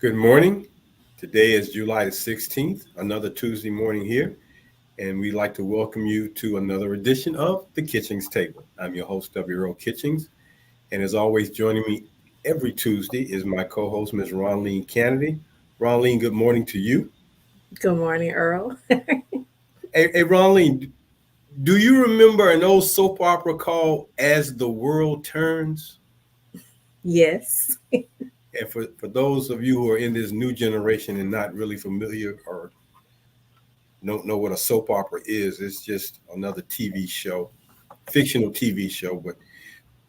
Good morning. Today is July the 16th, another Tuesday morning here, and we'd like to welcome you to another edition of the Kitchings Table. I'm your host, Earl Kitchings, and as always, joining me every Tuesday is my co-host, Ms. Ronline Cannady. Ronline, good morning to you. Good morning, Earl. Hey, Ronline, do you remember an old soap opera called As the World Turns? Yes. And for those of you who are in this new generation and not really familiar or don't know what a soap opera is, it's just another TV show, fictional TV show. But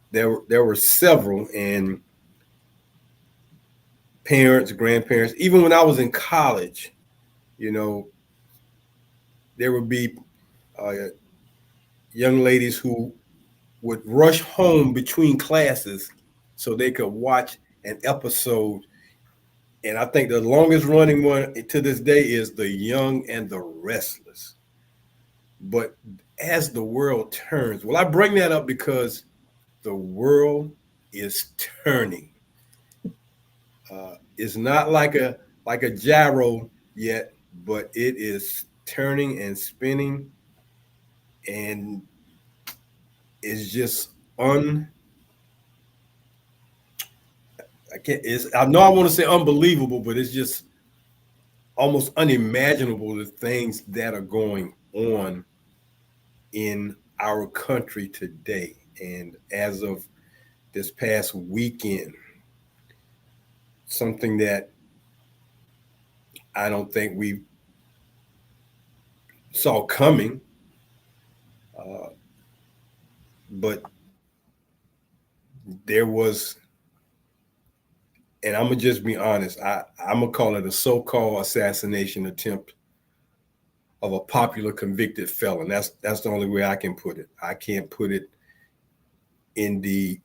there were several, and parents, grandparents, even when I was in college, you know, there would be uh, young ladies who would rush home between classes so they could watch an episode. And I think the longest running one to this day is The Young and the Restless. But as the world turns, well, I bring that up because the world is turning. It's not like a gyro yet, but it is turning and spinning, and it's just un. I can't. It's. I know I want to say unbelievable, but it's just almost unimaginable the things that are going on in our country today. And as of this past weekend, something that I don't think we saw coming, uh, but there was, and I'm gonna just be honest. I'm gonna call it a so-called assassination attempt of a popular convicted felon. That's the only way I can put it. I can't put it in the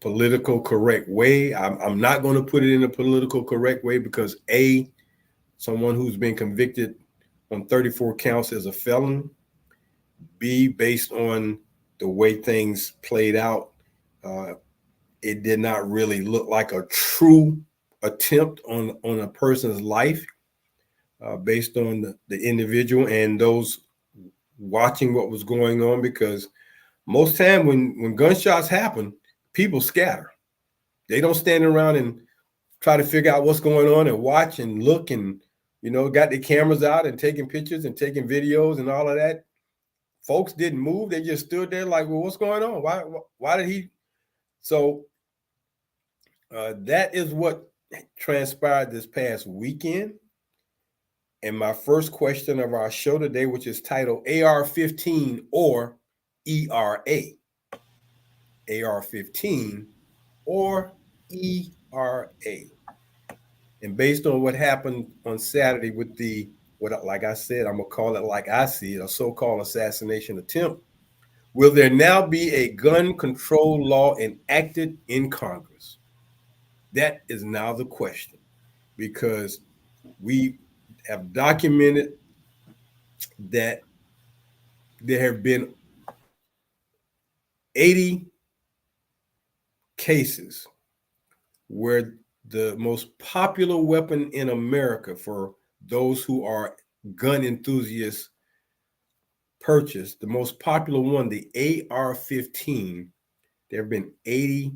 political correct way. I'm not going to put it in a political correct way because someone who's been convicted on 34 counts as a felon. B, based on the way things played out, uh, it did not really look like a true attempt on a person's life, based on the individual and those watching what was going on. Because most time when gunshots happen, people scatter. They don't stand around and try to figure out what's going on and watch and look and got their cameras out and taking pictures and taking videos and all of that. Folks didn't move. They just stood there like, well, what's going on? Why did he? So that is what transpired this past weekend. And my first question of our show today, which is titled AR-15 or ERA. AR-15 or ERA. And based on what happened on Saturday with like I said, I'm gonna call it like I see it, a so-called assassination attempt. Will there now be a gun control law enacted in Congress? That is now the question, because we have documented that there have been 80 cases where the most popular weapon in America for those who are gun enthusiasts purchased, the most popular one, the AR-15, there have been 80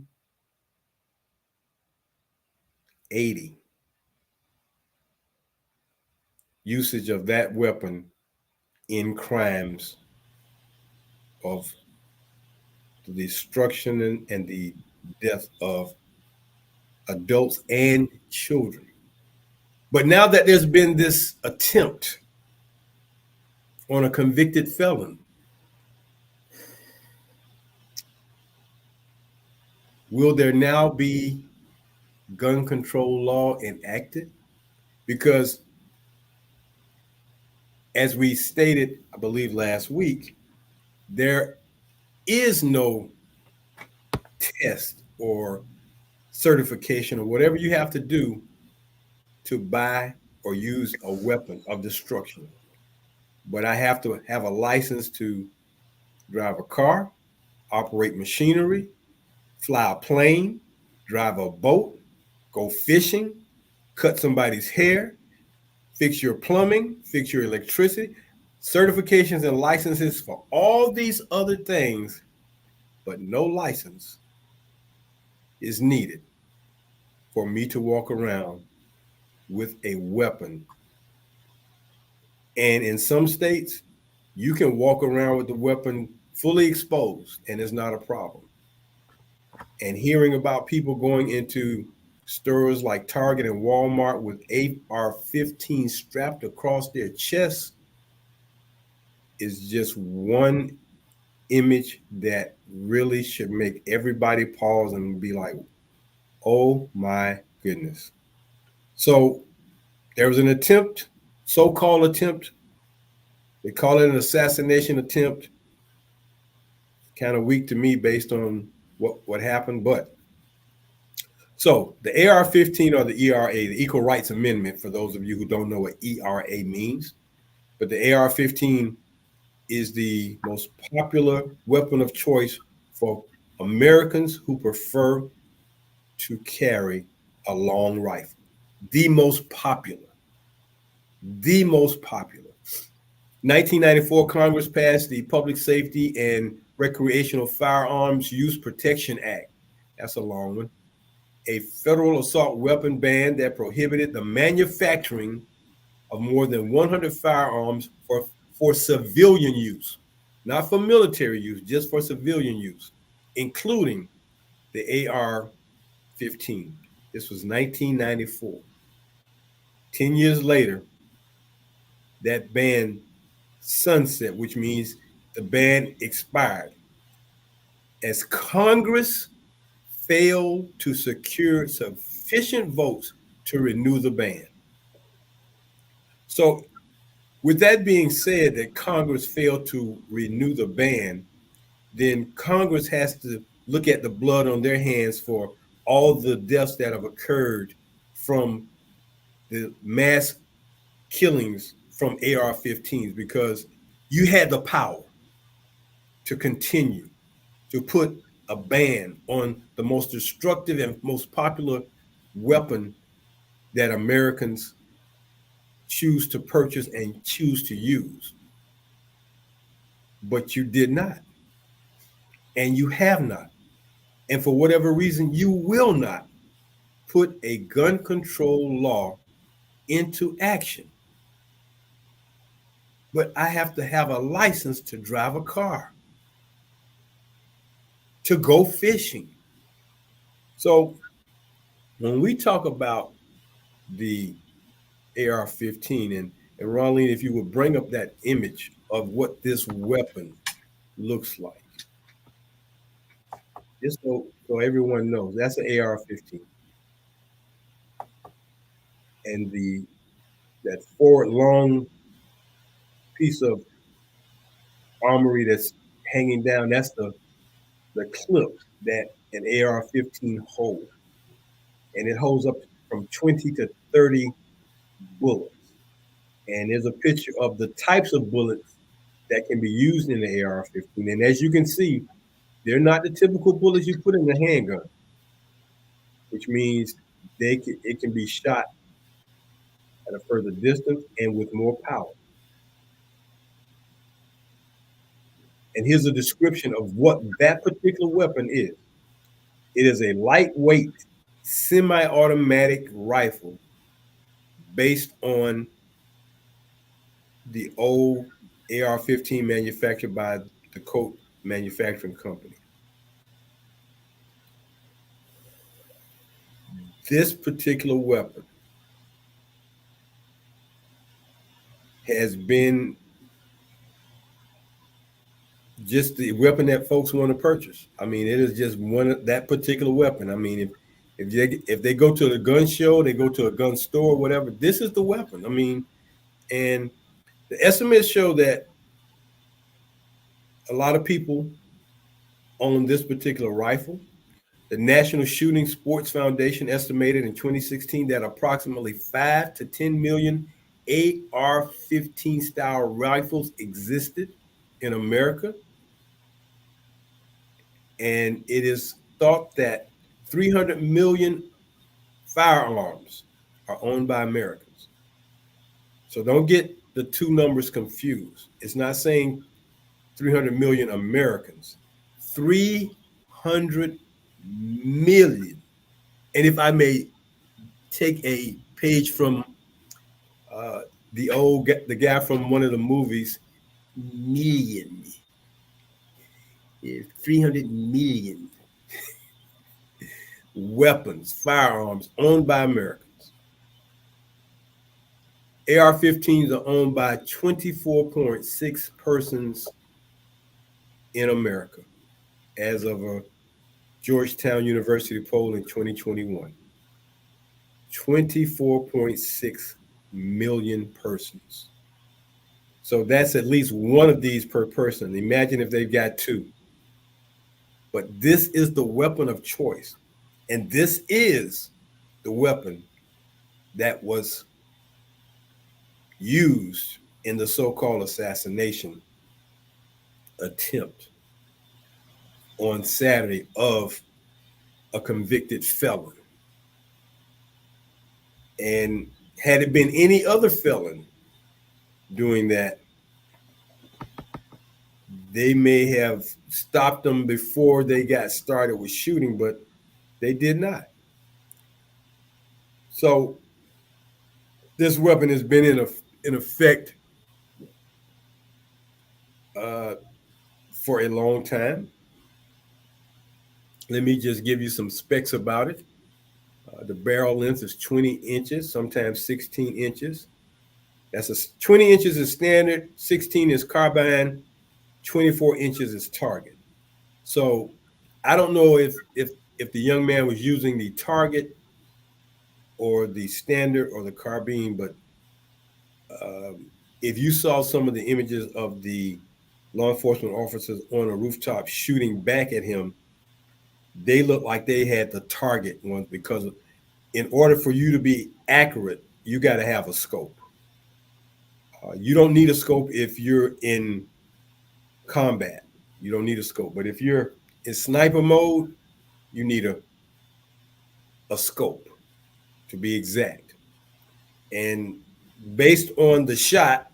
usage of that weapon in crimes of the destruction and the death of adults and children. But now that there's been this attempt on a convicted felon, will there now be gun control law enacted? Because as we stated, I believe last week, there is no test or certification or whatever you have to do to buy or use a weapon of destruction. But I have to have a license to drive a car, operate machinery, fly a plane, drive a boat, go fishing, cut somebody's hair, fix your plumbing, fix your electricity, certifications and licenses for all these other things, but no license is needed for me to walk around with a weapon. And in some states, you can walk around with the weapon fully exposed and it's not a problem. And hearing about people going into stores like Target and Walmart with AR-15 strapped across their chest is just one image that really should make everybody pause and be like, oh my goodness. So there was an attempt, so-called attempt. They call it an assassination attempt. Kind of weak to me based on what happened. But so the AR-15 or the ERA, the Equal Rights Amendment, for those of you who don't know what ERA means, but the AR-15 is the most popular weapon of choice for Americans who prefer to carry a long rifle. The most popular. The most popular. 1994, Congress passed the Public Safety and Recreational Firearms Use Protection Act. That's a long one. A federal assault weapon ban that prohibited the manufacturing of more than 100 firearms for civilian use, not for military use, just for civilian use, including the AR-15. This was 1994. 10 years later, that ban sunset, which means the ban expired as Congress failed to secure sufficient votes to renew the ban. So, with that being said, that Congress failed to renew the ban, then Congress has to look at the blood on their hands for all the deaths that have occurred from the mass killings from AR-15s, because you had the power to continue to put a ban on the most destructive and most popular weapon that Americans choose to purchase and choose to use. But you did not. And you have not. And for whatever reason, you will not put a gun control law into action. But I have to have a license to drive a car, to go fishing. So when we talk about the AR-15, and Ronline, if you would bring up that image of what this weapon looks like, just so everyone knows, that's an AR-15. And that forward long piece of armory that's hanging down, that's the clip that an AR-15 holds. And it holds up from 20 to 30 bullets. And there's a picture of the types of bullets that can be used in the AR-15. And as you can see, they're not the typical bullets you put in a handgun, which means it can be shot at a further distance and with more power. And here's a description of what that particular weapon is. It is a lightweight, semi-automatic rifle based on the old AR-15 manufactured by the Colt Manufacturing Company. This particular weapon has been just the weapon that folks want to purchase. I mean, it is just that particular weapon. I mean, if they go to the gun show, they go to a gun store, whatever, this is the weapon. I mean, and the estimates show that a lot of people own this particular rifle. The National Shooting Sports Foundation estimated in 2016 that approximately 5 to 10 million AR-15 style rifles existed in America. And it is thought that 300 million firearms are owned by Americans. So don't get the two numbers confused. It's not saying 300 million Americans, 300 million. And if I may take a page from uh, the guy from one of the movies, million, 300 million weapons, firearms owned by Americans. AR-15s are owned by 24.6 persons in America as of a Georgetown University poll in 2021. 24.6 million persons. So that's at least one of these per person. Imagine if they've got two. But this is the weapon of choice. And this is the weapon that was used in the so-called assassination attempt on Saturday of a convicted felon. And had it been any other felon doing that, they may have stopped them before they got started with shooting, but they did not. So this weapon has been in effect uh, for a long time. Let me just give you some specs about it. The barrel length is 20 inches, sometimes 16 inches. 20 inches is standard, 16 is carbine, 24 inches is target. So I don't know if the young man was using the target or the standard or the carbine, but if you saw some of the images of the law enforcement officers on a rooftop shooting back at him, they looked like they had the target ones because in order for you to be accurate, you got to have a scope. You don't need a scope if you're in combat. You don't need a scope. But if you're in sniper mode, you need a scope to be exact. And based on the shot,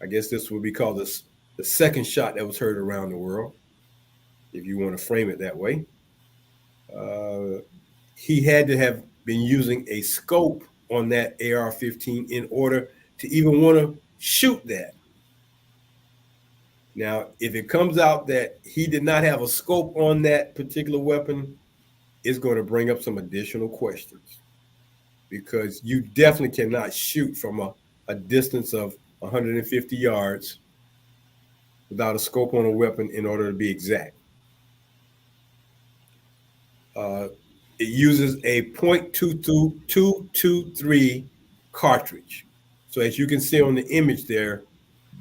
I guess this would be called the second shot that was heard around the world, if you want to frame it that way. Uh, he had to have been using a scope on that AR-15 in order to even want to shoot that. Now, if it comes out that he did not have a scope on that particular weapon, it's going to bring up some additional questions because you definitely cannot shoot from a distance of 150 yards without a scope on a weapon in order to be exact. It uses a .223 cartridge. So as you can see on the image there,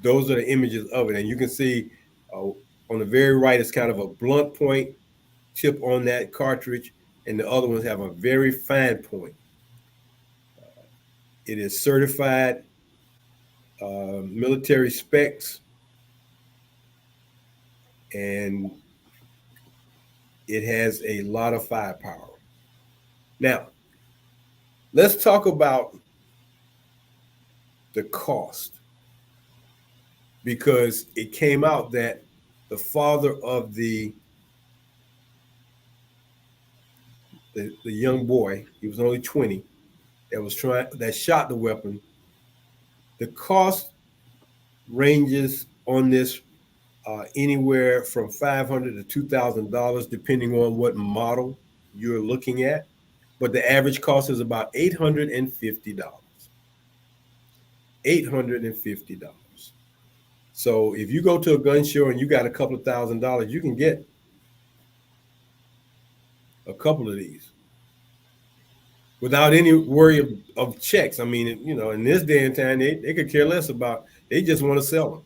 those are the images of it. And you can see on the very right, it's kind of a blunt point tip on that cartridge, and the other ones have a very fine point. It is certified military specs, and it has a lot of firepower. Now, let's talk about the cost, because it came out that the father of the young boy, he was only 20, that shot the weapon. The cost ranges on this anywhere from $500 to $2,000, depending on what model you're looking at. But the average cost is about $850. $850. So if you go to a gun show and you got a couple of $1,000, you can get a couple of these without any worry of checks. I mean, in this day and time, they could care less about, they just want to sell them.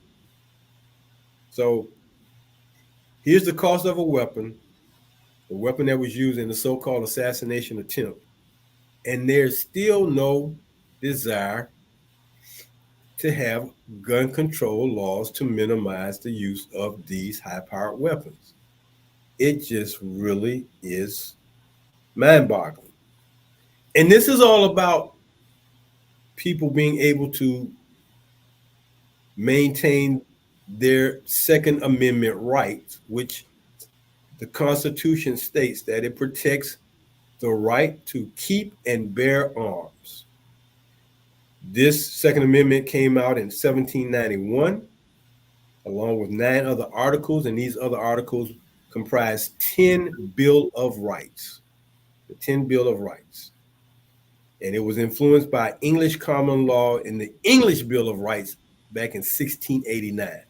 So here's the cost of a weapon, the weapon that was used in the so-called assassination attempt. And there's still no desire to have gun control laws to minimize the use of these high-powered weapons. It just really is Mind-boggling. And this is all about people being able to maintain their Second Amendment rights, which the Constitution states that it protects the right to keep and bear arms. This Second Amendment came out in 1791, along with 9 other articles, and these other articles comprise 10 Bill of Rights. The 10 Bill of Rights. And it was influenced by English common law in the English Bill of Rights back in 1689.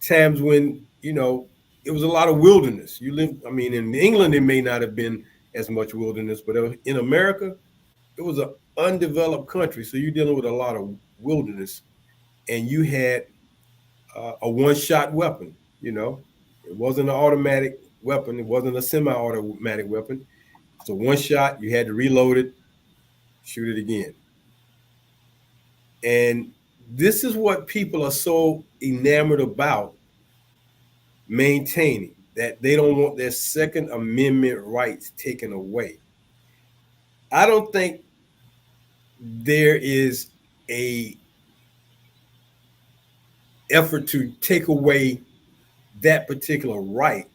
Times when, it was a lot of wilderness. In England, it may not have been as much wilderness, but in America, it was an undeveloped country. So you're dealing with a lot of wilderness, and you had a one-shot weapon. It wasn't an automatic weapon. It wasn't a semi-automatic weapon. So one shot, you had to reload it, shoot it again. And this is what people are so enamored about maintaining, that they don't want their Second Amendment rights taken away. I don't think there is a effort to take away that particular right.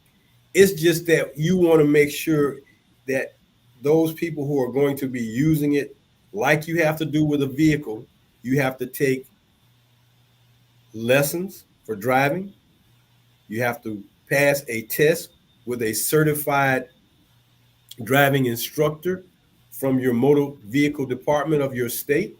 It's just that you want to make sure that those people who are going to be using it, like you have to do with a vehicle, you have to take lessons for driving. You have to pass a test with a certified driving instructor from your motor vehicle department of your state.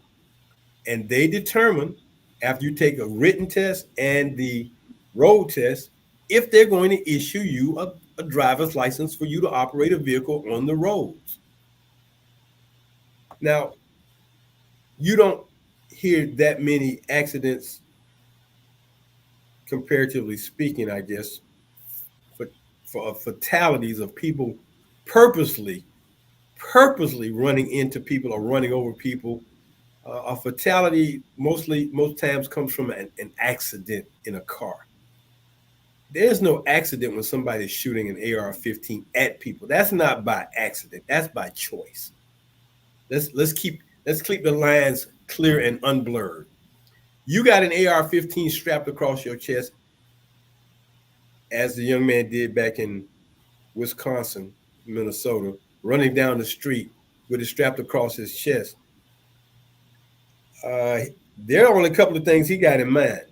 And they determine, after you take a written test and the road test, if they're going to issue you a driver's license for you to operate a vehicle on the roads. Now, you don't hear that many accidents, comparatively speaking, I guess, for fatalities of people purposely running into people or running over people. A fatality most times comes from an accident in a car. There's no accident when somebody's shooting an AR-15 at people. That's not by accident. That's by choice. Let's keep the lines clear and unblurred. You got an AR-15 strapped across your chest, as the young man did back in Wisconsin, Minnesota, running down the street with it strapped across his chest. There are only a couple of things he got in mind.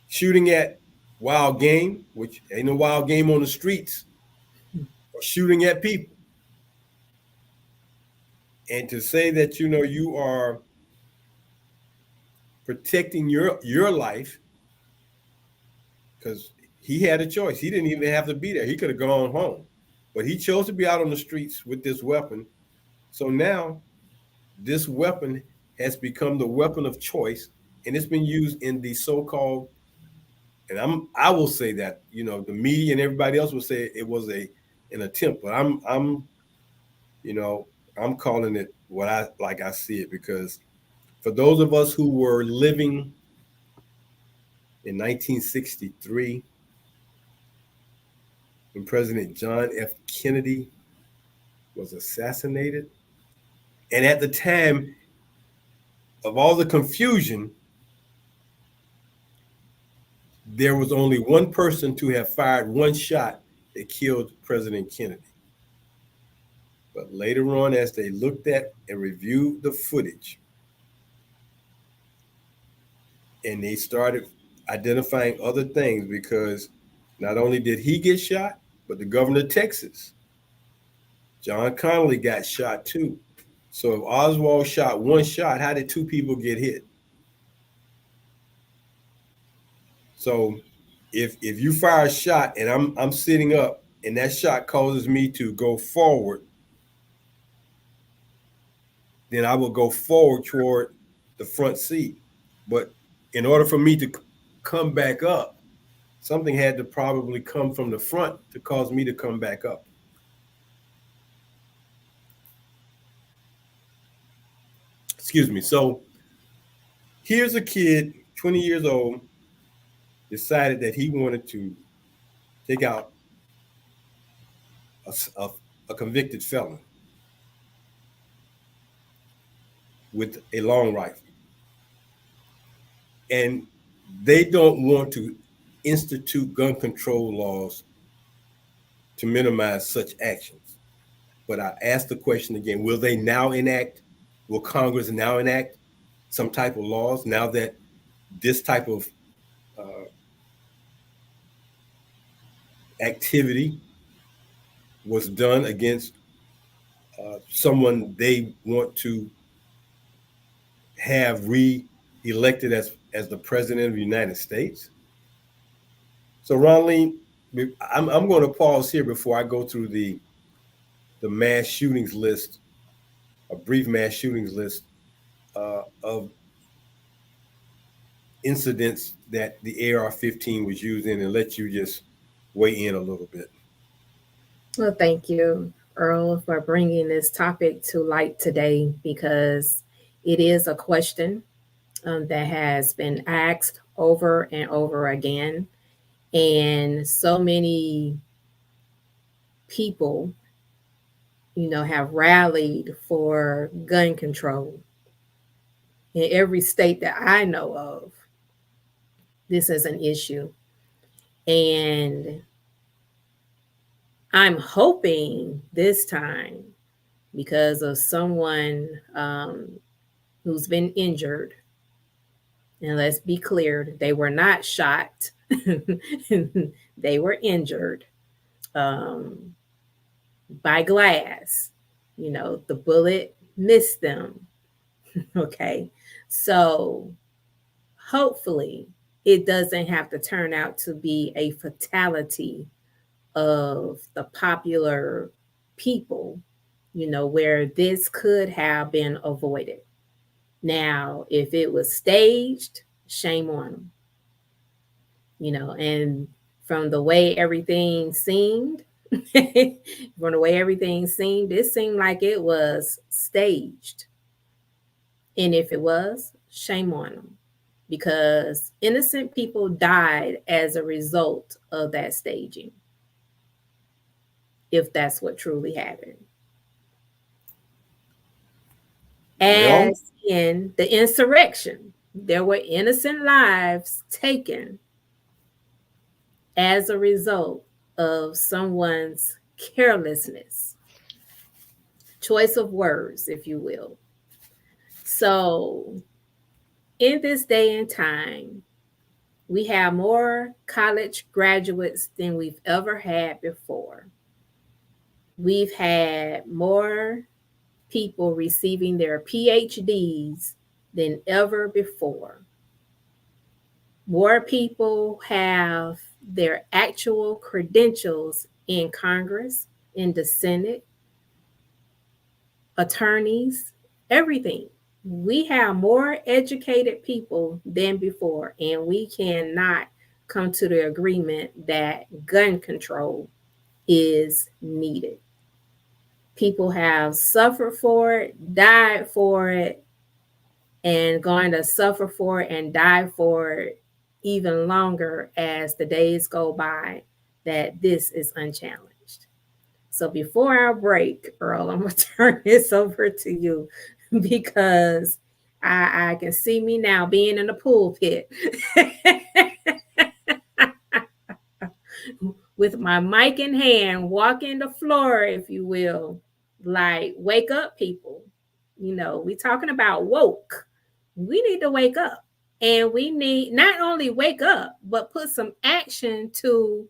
Shooting at wild game, which ain't no wild game on the streets, or shooting at people. And to say that, you are protecting your life, because he had a choice. He didn't even have to be there. He could have gone home. But he chose to be out on the streets with this weapon. So now this weapon has become the weapon of choice, and it's been used in the so-called, and I will say that, the media and everybody else will say it was an attempt, but I'm calling it what I see it, because for those of us who were living in 1963 when President John F. Kennedy was assassinated, and at the time of all the confusion, there was only one person to have fired one shot that killed President Kennedy. But later on, as they looked at and reviewed the footage, and they started identifying other things, because not only did he get shot, but the governor of Texas, John Connally, got shot too. So if Oswald shot one shot, how did two people get hit? So if you fire a shot and I'm sitting up and that shot causes me to go forward, then I will go forward toward the front seat. But in order for me to come back up, something had to probably come from the front to cause me to come back up. Excuse me. So here's a kid, 20 years old, decided that he wanted to take out a convicted felon with a long rifle, and they don't want to institute gun control laws to minimize such actions. But I ask the question again: will they now enact? Will Congress now enact some type of laws now that this type of uh, activity was done against someone they want to have re-elected as the president of the United States? So, Ronline, I'm going to pause here before I go through the mass shootings list, a brief mass shootings list of incidents that the AR-15 was used in, and let you just weigh in a little bit. Well, thank you, Earl, for bringing this topic to light today because it is a question that has been asked over and over again. And so many people, have rallied for gun control in every state that I know of. This is an issue. And I'm hoping this time, because of someone who's been injured, and let's be clear, they were not shot, they were injured um, by glass. The bullet missed them. Okay. So hopefully it doesn't have to turn out to be a fatality of the popular people, where this could have been avoided. Now, if it was staged, shame on them, and from the way everything seemed, from the way everything seemed, it seemed like it was staged. And if it was, shame on them, because innocent people died as a result of that staging, if that's what truly happened. Well, As in the insurrection, there were innocent lives taken as a result of someone's carelessness, choice of words, if you will. So, in this day and time, we have more college graduates than we've ever had before. We've had more people receiving their PhDs than ever before. More people have their actual credentials in Congress, in the Senate, attorneys, everything. We have more educated people than before, and we cannot come to the agreement that gun control is needed. People have suffered for it, died for it, and going to suffer for it and die for it even longer as the days go by, that this is unchallenged. So before our break, Earl, I'm going to turn this over to you because I can see me now being in the pulpit with my mic in hand, walking the floor, if you will, like, wake up, people. We talking about woke. We need to wake up. And we need not only wake up, but put some action to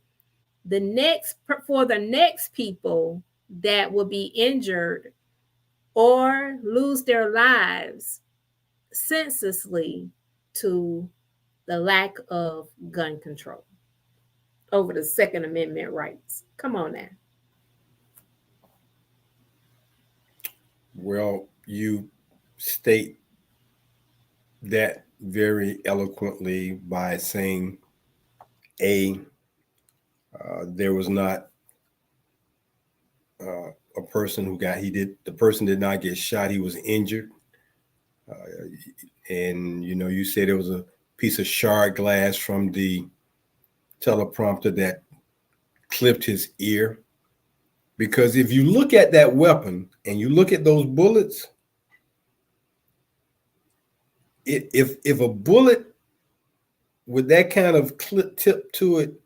for the next people that will be injured or lose their lives senselessly to the lack of gun control over the Second Amendment rights. Come on now. well, you state that very eloquently by saying, there was not a person who the person did not get shot. He was injured. And, you said there was a piece of shard glass from the teleprompter that clipped his ear. Because if you look at that weapon and you look at those bullets, if a bullet with that kind of clip tip to it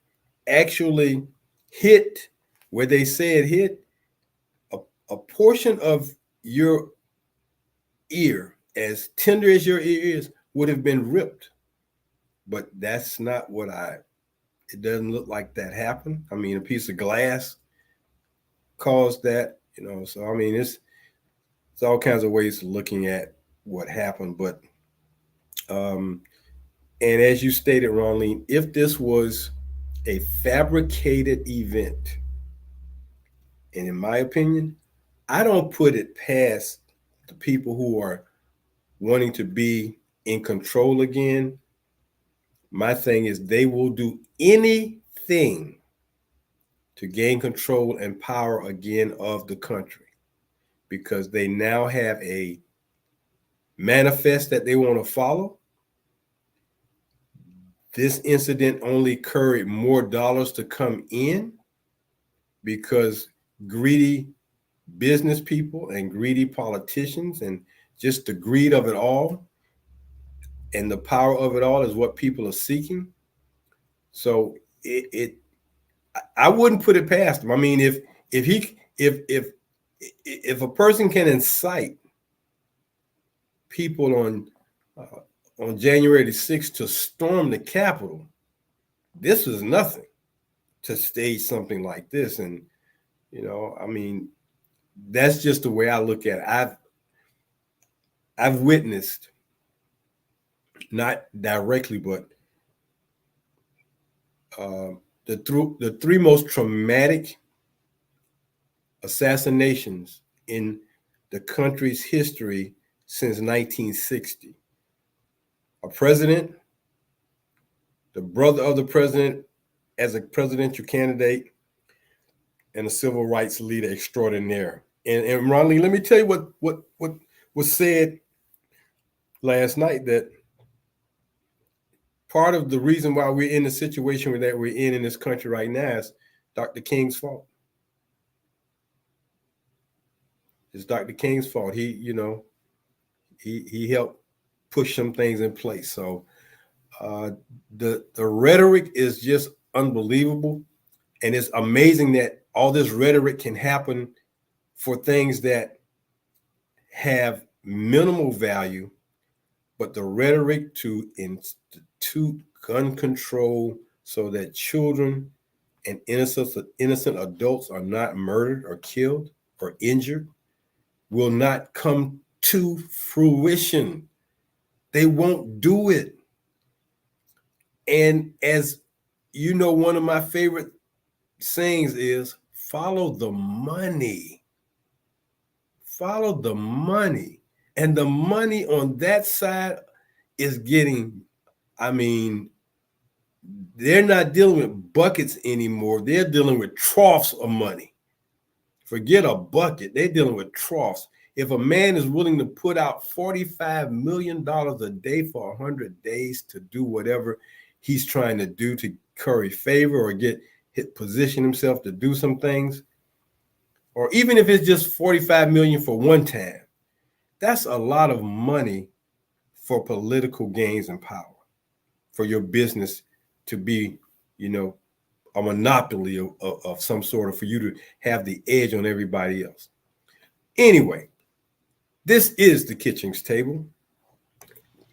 actually hit where they say it hit, a, a portion of your ear, as tender as your ear is, would have been ripped. But that's not what it doesn't look like that happened. I mean, a piece of glass caused that, so I mean, it's all kinds of ways of looking at what happened. But and as you stated, Ronline, if this was a fabricated event, and in my opinion, I don't put it past the people who are wanting to be in control again. My thing is they will do anything to gain control and power again of the country because they now have a manifest that they want to follow. This incident only carried more dollars to come in because greedy business people and greedy politicians and just the greed of it all and the power of it all is what people are seeking. So I wouldn't put it past him. I mean, if a person can incite people on January the 6th to storm the Capitol, this was nothing to stage something like this. And I mean, that's just the way I look at it. I've witnessed, not directly, but the three most traumatic assassinations in the country's history since 1960. A president, the brother of the president as a presidential candidate, and a civil rights leader extraordinaire. And Ronnie, let me tell you what was said last night, that part of the reason why we're in the situation that we're in this country right now is Dr. King's fault. It's Dr. King's fault. He helped push some things in place. So the rhetoric is just unbelievable, and it's amazing that all this rhetoric can happen for things that have minimal value, but the rhetoric to institute gun control so that children and innocent adults are not murdered or killed or injured will not come to fruition. They won't do it. And as you know, one of my favorite sayings is follow the money. Follow the money. And the money on that side is getting, I mean, they're not dealing with buckets anymore. They're dealing with troughs of money. Forget a bucket. They're dealing with troughs. If a man is willing to put out $45 million a day for 100 days to do whatever he's trying to do to curry favor or position himself to do some things, or even if it's just 45 million for one time, that's a lot of money for political gains and power, for your business to be, a monopoly of some sort, of for you to have the edge on everybody else. Anyway, this is the Kitchings Table.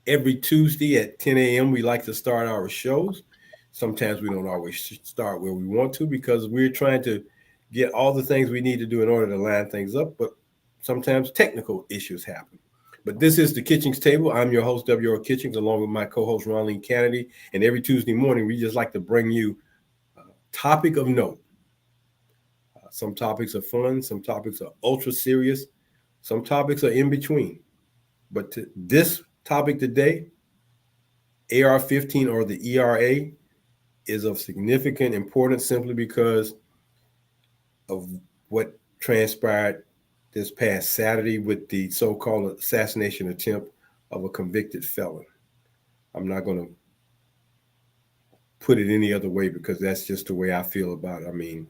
Every Tuesday at 10 a.m., we like to start our shows. Sometimes we don't always start where we want to because we're trying to get all the things we need to do in order to line things up, but sometimes technical issues happen. But this is the Kitchings Table. I'm your host, W.R. Kitchings, along with my co-host, Ronline Cannady. And every Tuesday morning, we just like to bring you a topic of note. Some topics are fun. Some topics are ultra serious. Some topics are in between. But this topic today, AR-15 or the ERA, is of significant importance simply because of what transpired this past Saturday with the so-called assassination attempt of a convicted felon. I'm not going to put it any other way because that's just the way I feel about it. I mean,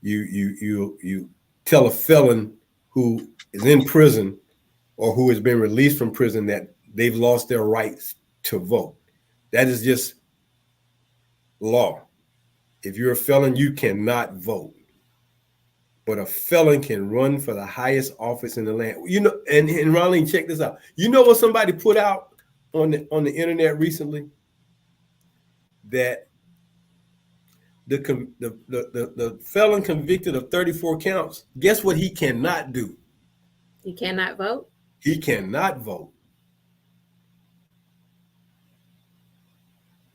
You tell a felon who is in prison or who has been released from prison that they've lost their rights to vote. That is just law. If you're a felon, you cannot vote. But a felon can run for the highest office in the land. And Ronline, check this out. You know what somebody put out on the internet recently? That the felon convicted of 34 counts, guess what he cannot do? He cannot vote. He cannot vote.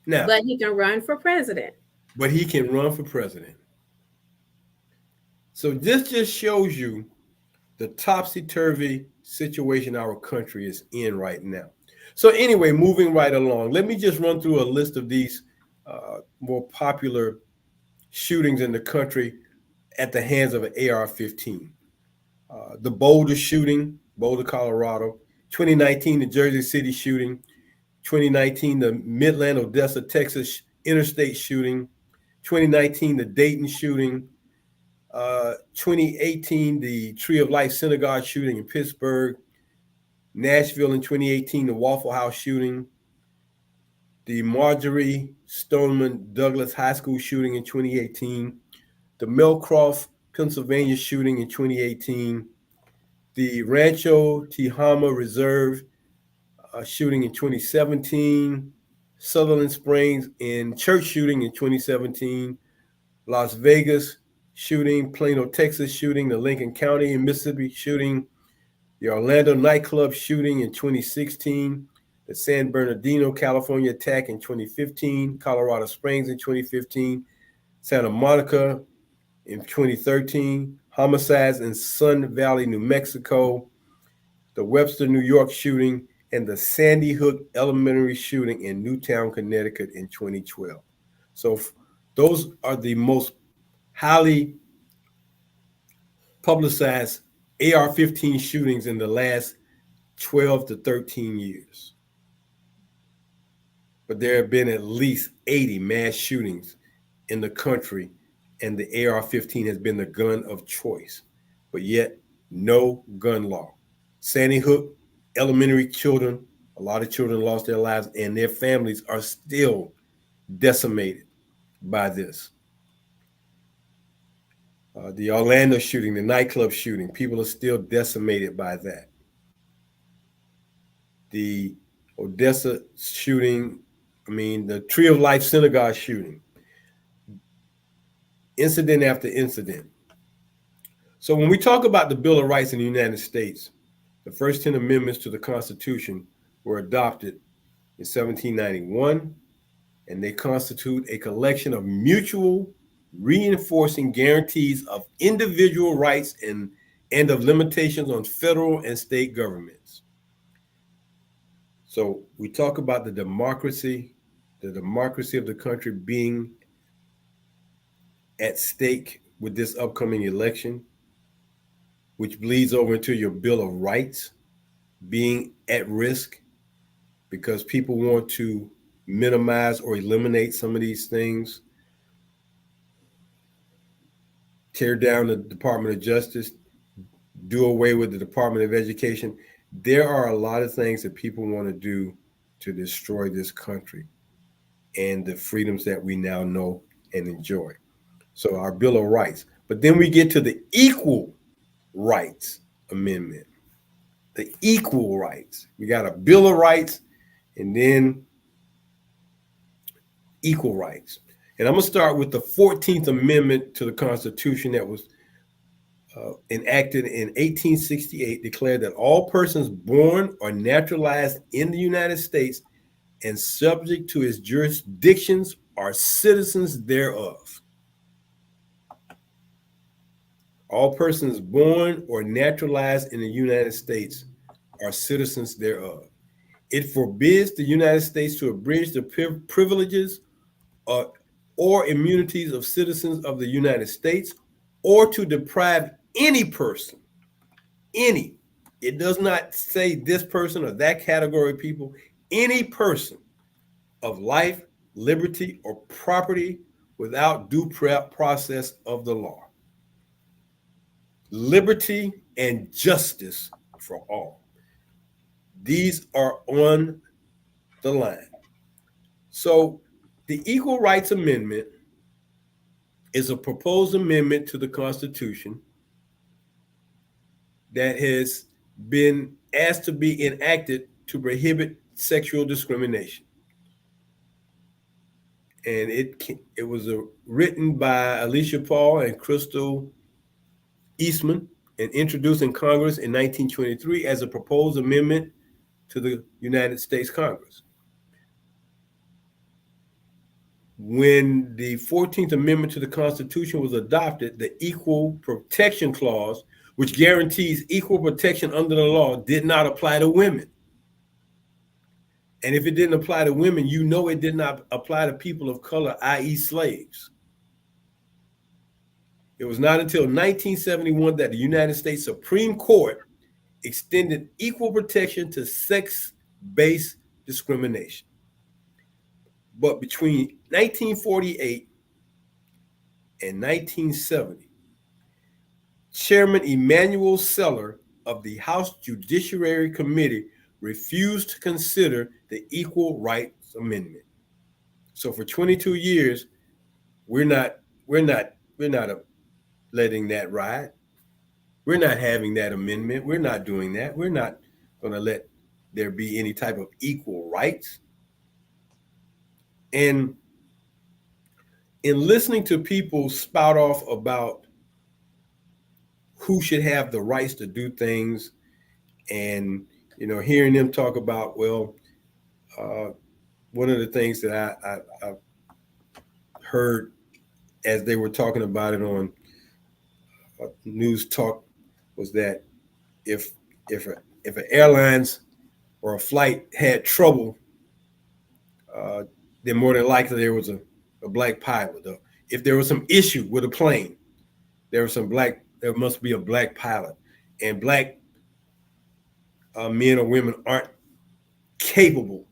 Now, But he can run for president. but he can run for president. So this just shows you the topsy-turvy situation our country is in right now. So anyway, moving right along, let me just run through a list of these more popular shootings in the country at the hands of an AR-15. The Boulder shooting, Boulder, Colorado. 2019, the Jersey City shooting. 2019, the Midland, Odessa, Texas interstate shooting. 2019, the Dayton shooting. 2018, the Tree of Life Synagogue shooting in Pittsburgh. Nashville in 2018, the Waffle House shooting. The Marjorie Stoneman Douglas High School shooting in 2018. The Millcroft, Pennsylvania shooting in 2018. The Rancho Tehama Reserve shooting in 2017. Sutherland Springs in church shooting in 2017. Las Vegas shooting, Plano, Texas shooting, the Lincoln County in Mississippi shooting, the Orlando nightclub shooting in 2016, the San Bernardino, California attack in 2015, Colorado Springs in 2015, Santa Monica in 2013, homicides in Sun Valley, New Mexico, the Webster, New York shooting, and the Sandy Hook Elementary shooting in Newtown, Connecticut in 2012. So those are the most highly publicized AR-15 shootings in the last 12 to 13 years. But there have been at least 80 mass shootings in the country, and the AR-15 has been the gun of choice. But yet, no gun law. Sandy Hook elementary children, a lot of children lost their lives, and their families are still decimated by this. The Orlando shooting, the nightclub shooting, people are still decimated by that. The Odessa shooting, the Tree of Life Synagogue shooting, incident after incident. So when we talk about the Bill of Rights in the United States, the first 10 amendments to the Constitution were adopted in 1791, and they constitute a collection of mutual reinforcing guarantees of individual rights and of limitations on federal and state governments. So we talk about the democracy of the country being at stake with this upcoming election, which bleeds over into your Bill of Rights being at risk because people want to minimize or eliminate some of these things, tear down the Department of Justice, do away with the Department of Education. There are a lot of things that people want to do to destroy this country and the freedoms that we now know and enjoy. So our Bill of Rights. But then we get to the Equal Rights Amendment. The equal rights. We got a Bill of Rights and then equal rights. And I'm going to start with the 14th Amendment to the Constitution that was enacted in 1868, declared that all persons born or naturalized in the United States and subject to its jurisdictions are citizens thereof. All persons born or naturalized in the United States are citizens thereof. It forbids the United States to abridge the privileges or immunities of citizens of the United States or to deprive any person, it does not say this person or that category of people, any person of life, liberty, or property without due process of the law. liberty, and justice for all. These are on the line. So, the Equal Rights Amendment is a proposed amendment to the Constitution that has been asked to be enacted to prohibit sexual discrimination. And it was written by Alicia Paul and Crystal Eastman and introduced in Congress in 1923 as a proposed amendment to the United States Congress. When the 14th Amendment to the Constitution was adopted, the Equal Protection Clause, which guarantees equal protection under the law, did not apply to women. And if it didn't apply to women, you know it did not apply to people of color, i.e., slaves. It was not until 1971 that the United States Supreme Court extended equal protection to sex-based discrimination. But between 1948 and 1970, Chairman Emanuel Seller of the House Judiciary Committee refused to consider the Equal Rights Amendment. So for 22 years, we're not letting that ride. We're not having that amendment. We're not doing that. We're not going to let there be any type of equal rights. And in listening to people spout off about who should have the rights to do things, and hearing them talk about, well, one of the things that I heard as they were talking about it on news talk was that if an airlines or a flight had trouble, then more than likely there was a black pilot. Though, if there was some issue with a plane, there must be a black pilot, and black men or women aren't capable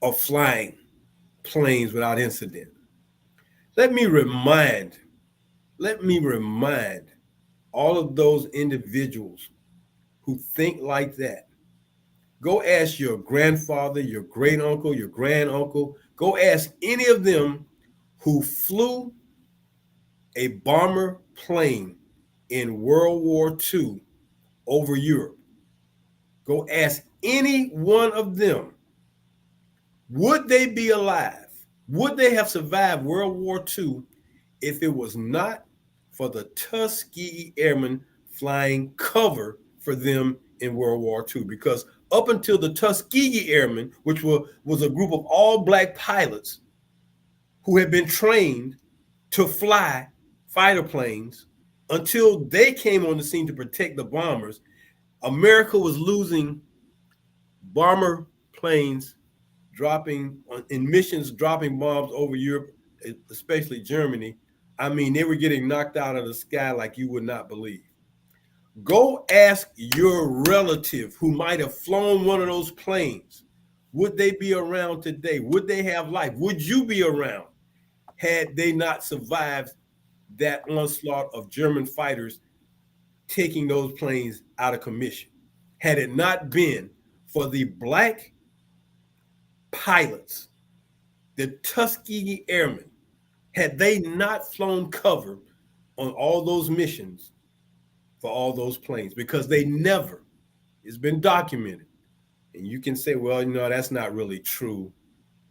of flying planes without incident. Let me remind all of those individuals who think like that. Go ask your grandfather, your great uncle, your granduncle. Go ask any of them who flew a bomber plane in World War II over Europe. Go ask any one of them, would they be alive? Would they have survived World War II if it was not for the Tuskegee Airmen flying cover for them in World War II? Because up until the Tuskegee Airmen, which was a group of all black pilots who had been trained to fly fighter planes, until they came on the scene to protect the bombers, America was losing bomber planes dropping bombs over Europe, especially Germany. I mean, they were getting knocked out of the sky like you would not believe. Go ask your relative who might have flown one of those planes. Would they be around today? Would they have life? Would you be around had they not survived that onslaught of German fighters taking those planes out of commission? Had it not been for the black pilots, the Tuskegee Airmen, had they not flown cover on all those missions for all those planes, because they never, it's been documented. And you can say, well, that's not really true.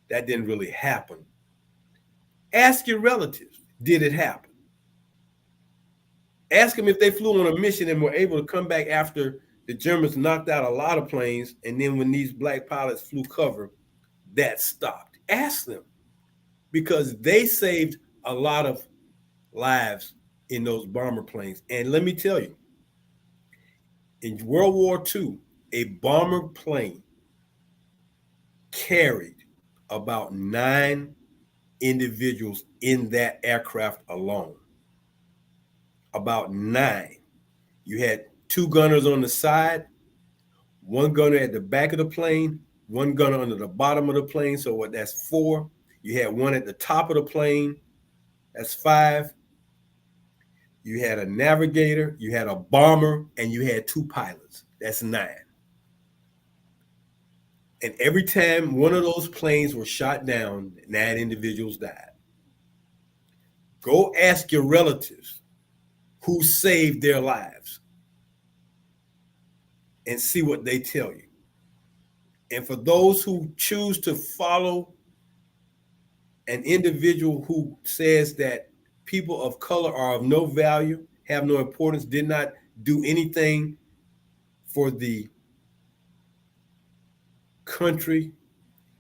That didn't really happen. Ask your relatives, did it happen? Ask them if they flew on a mission and were able to come back after the Germans knocked out a lot of planes, and then when these black pilots flew cover, that stopped. Ask them, because they saved a lot of lives in those bomber planes. And let me tell you, in World War II, a bomber plane carried about 9 individuals in that aircraft alone. About 9. You had 2 gunners on the side, 1 gunner at the back of the plane, 1 gunner under the bottom of the plane. So that's 4. You had 1 at the top of the plane. That's 5. you had a navigator, you had a bomber, and you had 2 pilots. That's 9. And every time one of those planes was shot down, 9 individuals died. Go ask your relatives who saved their lives and see what they tell you. And for those who choose to follow an individual who says that people of color are of no value, have no importance, did not do anything for the country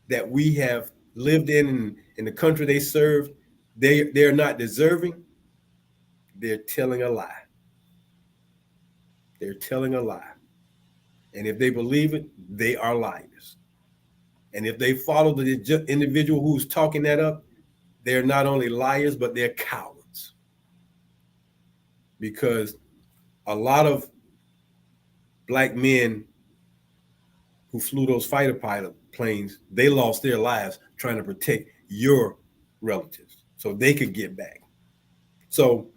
that we have lived in the country they serve, they're not deserving, they're telling a lie. They're telling a lie. And if they believe it, they are liars. And if they follow the individual who's talking that up, they're not only liars, but they're cowards. Because a lot of black men who flew those fighter pilot planes, they lost their lives trying to protect your relatives so they could get back. So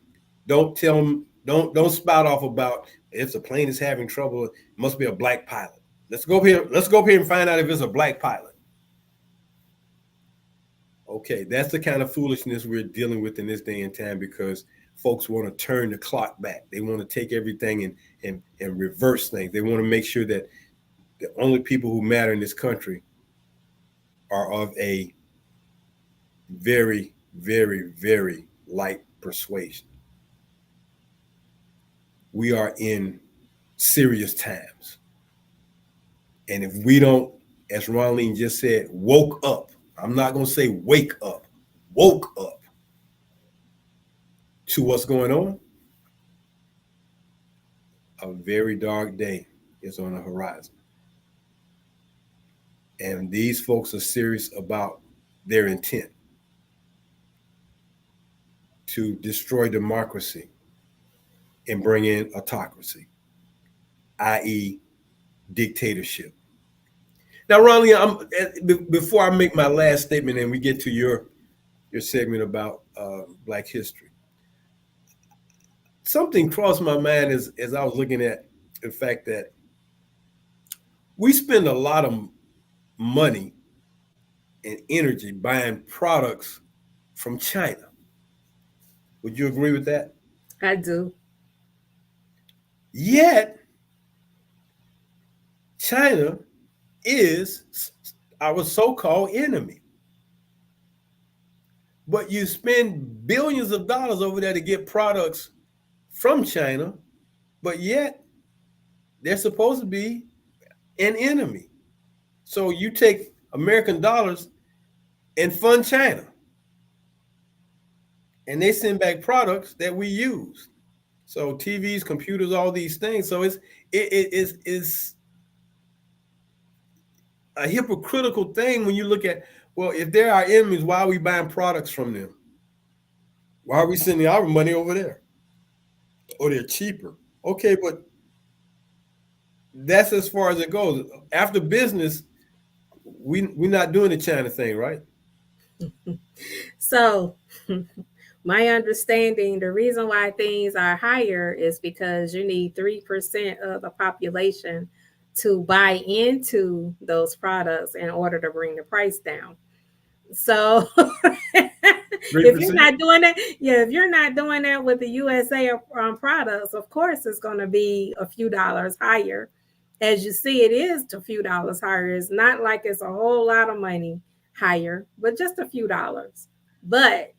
don't tell them, don't spout off about if the plane is having trouble, it must be a black pilot. Let's go up here and find out if it's a black pilot. Okay, that's the kind of foolishness we're dealing with in this day and time because folks want to turn the clock back. They want to take everything and reverse things. They want to make sure that the only people who matter in this country are of a very, very, very light persuasion. We are in serious times. And if we don't, as Ronline just said, woke up, I'm not going to say wake up, woke up to what's going on, a very dark day is on the horizon. And these folks are serious about their intent to destroy democracy and bring in autocracy, i.e., dictatorship. Now, Ronnie, before I make my last statement and we get to your segment about Black history, something crossed my mind as I was looking at the fact that we spend a lot of money and energy buying products from China. Would you agree with that? I do. Yet, China is our so-called enemy. But you spend billions of dollars over there to get products from China, but yet they're supposed to be an enemy. So you take American dollars and fund China, and they send back products that we use. So TVs, computers, all these things. So it's a hypocritical thing when you look at, well, if they're our enemies, why are we buying products from them? Why are we sending our money over there? Oh, they're cheaper. Okay, but that's as far as it goes. After business, we're not doing the China thing, right? So, my understanding, the reason why things are higher is because you need 3% of the population to buy into those products in order to bring the price down. So, if you're 3%. not doing that, yeah, if you're not doing that with the USA products, of course it's going to be a few dollars higher. As you see, it is a few dollars higher. It's not like it's a whole lot of money higher, but just a few dollars. But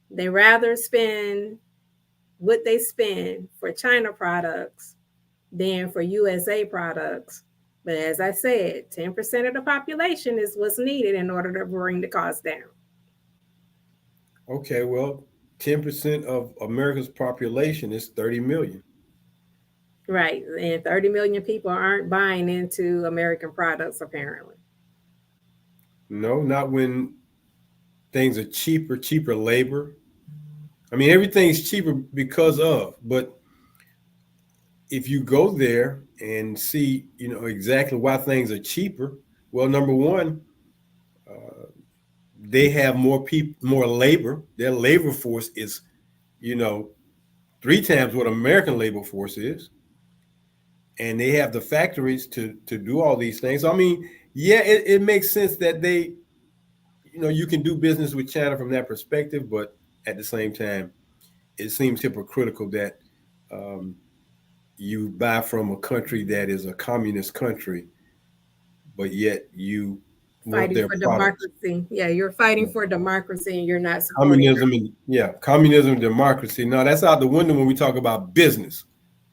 they rather spend what they spend for China products than for USA products. But as I said, 10% of the population is what's needed in order to bring the cost down. Okay, well, 10% of America's population is 30 million. Right. And 30 million people aren't buying into American products, apparently. No, not when things are cheaper labor. I mean, everything's cheaper because of, but if you go there and see, exactly why things are cheaper, well, number one, they have more people, more labor. Their labor force is, three times what American labor force is, and they have the factories to do all these things. So, I mean, yeah, it makes sense that they, you can do business with China from that perspective, but at the same time, it seems hypocritical that um, you buy from a country that is a communist country, but yet you want Fighting their for products. democracy. Yeah, you're fighting Yeah. for democracy and you're not supporting Communism and democracy. No, that's out the window when we talk about business.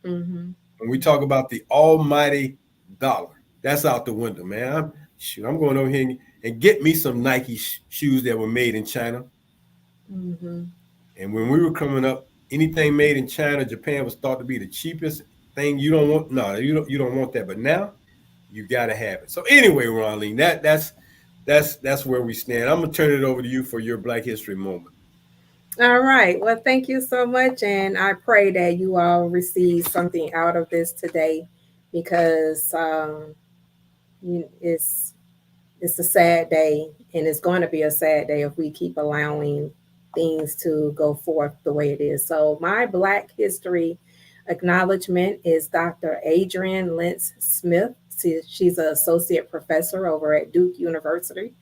her. Hmm. When we talk about the almighty dollar, that's out the window, man. I'm going over here and get me some Nike shoes that were made in China. Hmm. And when we were coming up, anything made in China, Japan was thought to be the cheapest thing. You don't want no, you don't want that. But now you gotta have it. So anyway, Ronline, that's where we stand. I'm gonna turn it over to you for your Black History moment. All right. Well, thank you so much. And I pray that you all receive something out of this today because it's a sad day, and it's going to be a sad day if we keep allowing things to go forth the way it is. So, my Black History acknowledgement is Dr. Adrienne Lentz Smith. She's an associate professor over at Duke University.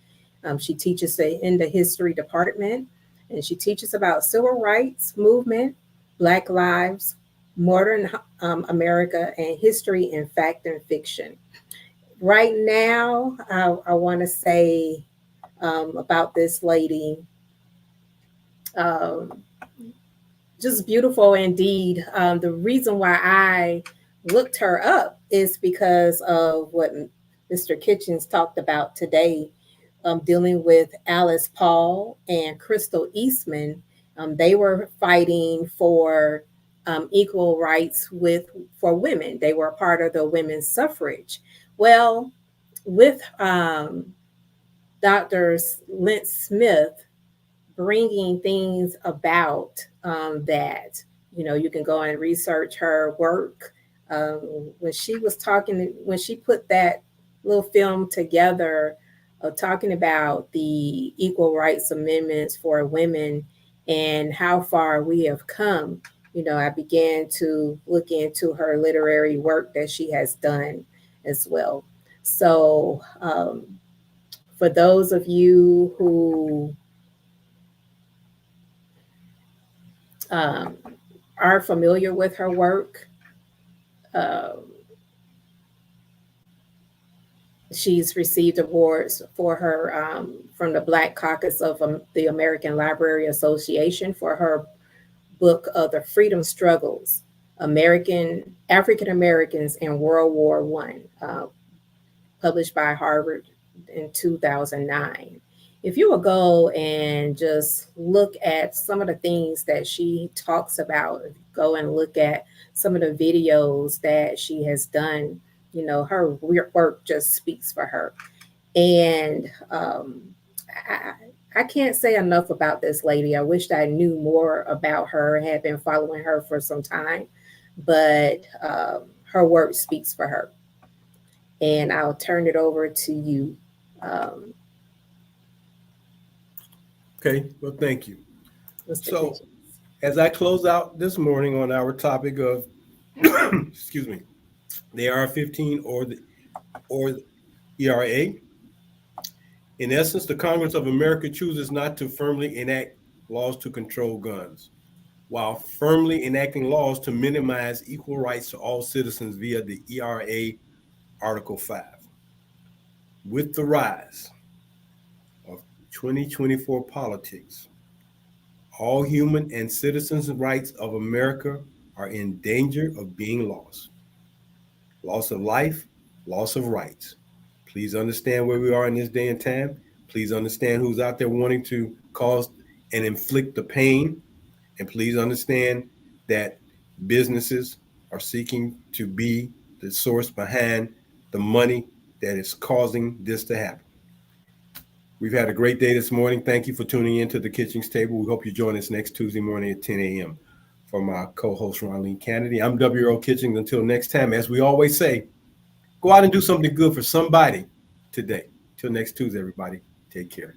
She teaches in the history department, and she teaches about civil rights movement, Black lives, modern America, and history in fact and fiction. Right now, I want to say about this lady, um, just beautiful indeed. The reason why I looked her up is because of what Mr. Kitchens talked about today, dealing with Alice Paul and Crystal Eastman. They were fighting for equal rights for women. They were a part of the women's suffrage. Well, with Dr. Lynn Smith bringing things about that, you can go and research her work. Um, when she put that little film together, talking about the equal rights amendments for women and how far we have come, I began to look into her literary work that she has done as well. So, for those of you who um, are familiar with her work, uh, she's received awards for her from the Black Caucus of the American Library Association for her book of The Freedom Struggles, American African Americans in World War One, published by Harvard in 2009. If you will go and just look at some of the things that she talks about, go and look at some of the videos that she has done, her work just speaks for her. And I can't say enough about this lady. I wished I knew more about her, had been following her for some time, but her work speaks for her. And I'll turn it over to you, um, Okay, well, thank you. Mr. So Kitchen. as I close out this morning on our topic of excuse me, the AR-15 or ERA, in essence, the Congress of America chooses not to firmly enact laws to control guns, while firmly enacting laws to minimize equal rights to all citizens via the ERA Article 5. With the rise of 2024 politics, all human and citizens' rights of America are in danger of being lost. Loss of life, loss of rights. Please understand where we are in this day and time. Please understand who's out there wanting to cause and inflict the pain. And please understand that businesses are seeking to be the source behind the money that is causing this to happen. We've had a great day this morning. Thank you for tuning in to the Kitchings Table. We hope you join us next Tuesday morning at 10 a.m. For my co-host, Ronline Cannady, I'm W. Kitchings. Until next time, as we always say, go out and do something good for somebody today. Till next Tuesday, everybody. Take care.